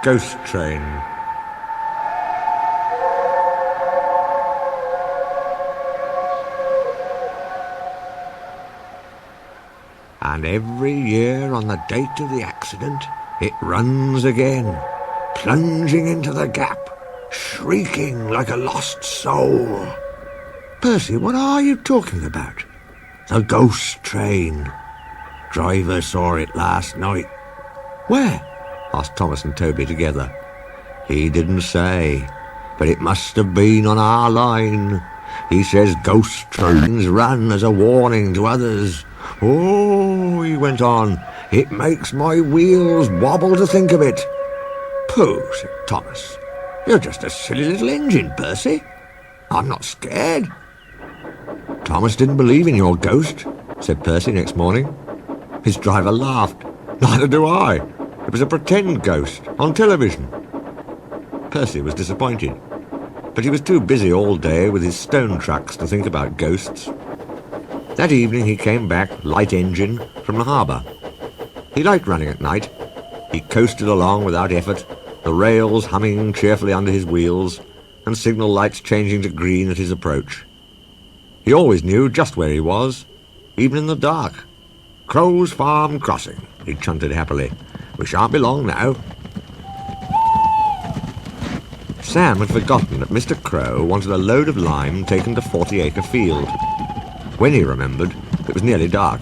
ghost train. And every year on the date of the accident, it runs again, plunging into the gap, shrieking like a lost soul. Percy, what are you talking about? The ghost train. Driver saw it last night. Where? Asked Thomas and Toby together. He didn't say, but it must have been on our line. He says ghost trains run as a warning to others. Oh, he went on, it makes my wheels wobble to think of it. Pooh, said Thomas. You're just a silly little engine, Percy. I'm not scared. Thomas didn't believe in your ghost, said Percy next morning. His driver laughed. Neither do I. It was a pretend ghost on television. Percy was disappointed, but he was too busy all day with his stone trucks to think about ghosts. That evening he came back, light engine, from the harbour. He liked running at night. He coasted along without effort, the rails humming cheerfully under his wheels, and signal lights changing to green at his approach. He always knew just where he was, even in the dark. Crow's Farm Crossing, he chunted happily. We shan't be long now. Sam had forgotten that Mr. Crow wanted a load of lime taken to 40-acre field. When he remembered, it was nearly dark.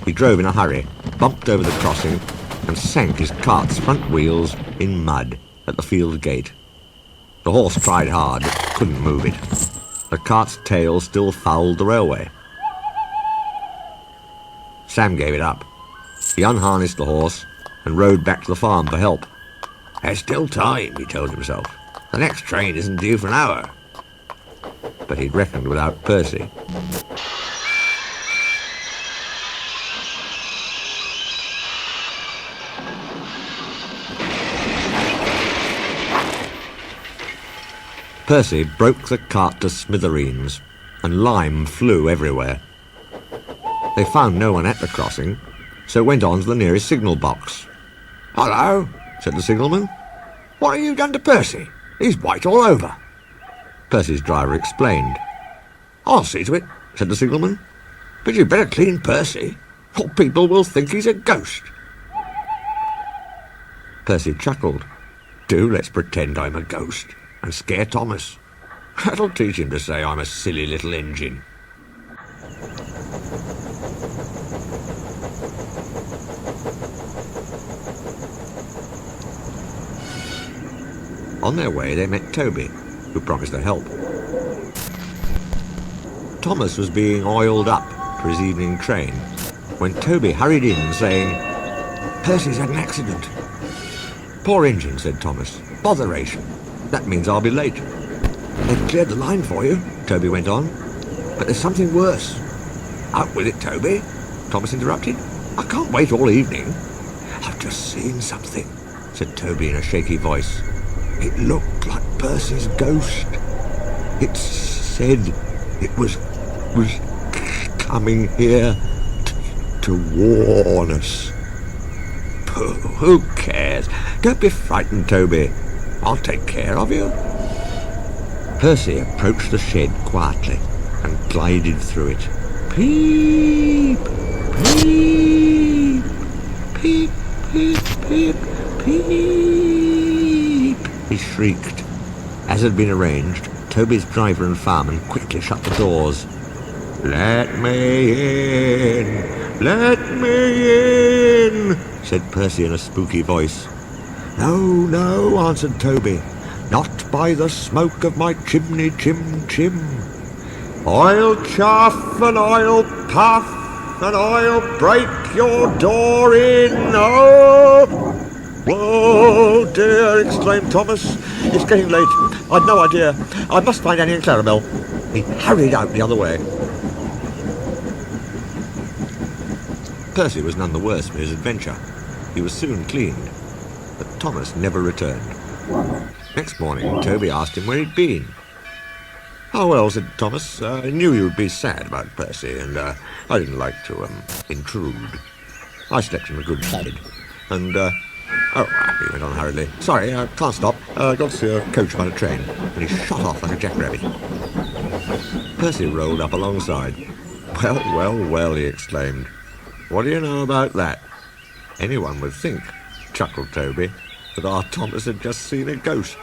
He drove in a hurry, bumped over the crossing, and sank his cart's front wheels in mud at the field gate. The horse tried hard, but couldn't move it. The cart's tail still fouled the railway. Sam gave it up. He unharnessed the horse and rode back to the farm for help. There's still time, he told himself. The next train isn't due for an hour. But he'd reckoned without Percy. Percy broke the cart to smithereens, and lime flew everywhere. They found no one at the crossing, so went on to the nearest signal box. Hello, said the signalman. What have you done to Percy? He's white all over. Percy's driver explained. I'll see to it, said the signalman. But you'd better clean Percy, or people will think he's a ghost. Percy chuckled. Do let's pretend I'm a ghost and scare Thomas. That'll teach him to say I'm a silly little engine. On their way, they met Toby, who promised to help. Thomas was being oiled up for his evening train when Toby hurried in, saying, Percy's had an accident. Poor engine, said Thomas. Botheration. That means I'll be late. They've cleared the line for you, Toby went on. But there's something worse. Out with it, Toby, Thomas interrupted. I can't wait all evening. I've just seen something, said Toby in a shaky voice. It looked like Percy's ghost. It said it was coming here to warn us. Pooh, who cares? Don't be frightened, Toby. I'll take care of you. Percy approached the shed quietly and glided through it. Peep, peep, peep, peep, peep, peep, he shrieked. As had been arranged, Toby's driver and fireman quickly shut the doors. Let me in, let me in, said Percy in a spooky voice. No, no, answered Toby, not by the smoke of my chimney, chim. I'll chaff and I'll puff and I'll break your door in. Oh! Whoa, dear, exclaimed Thomas. It's getting late. I'd no idea. I must find Annie and Clarabel. He hurried out the other way. Percy was none the worse for his adventure. He was soon cleaned, but Thomas never returned. Next morning, Toby asked him where he'd been. Oh, well, said Thomas, I knew you'd be sad about Percy, and I didn't like to intrude. I slept in a good bed, and Oh, he went on hurriedly. Sorry, I can't stop. Got to see a coachman at train. And he shot off like a jackrabbit. Percy rolled up alongside. Well, well, well, he exclaimed. What do you know about that? Anyone would think, chuckled Toby, that our Thomas had just seen a ghost.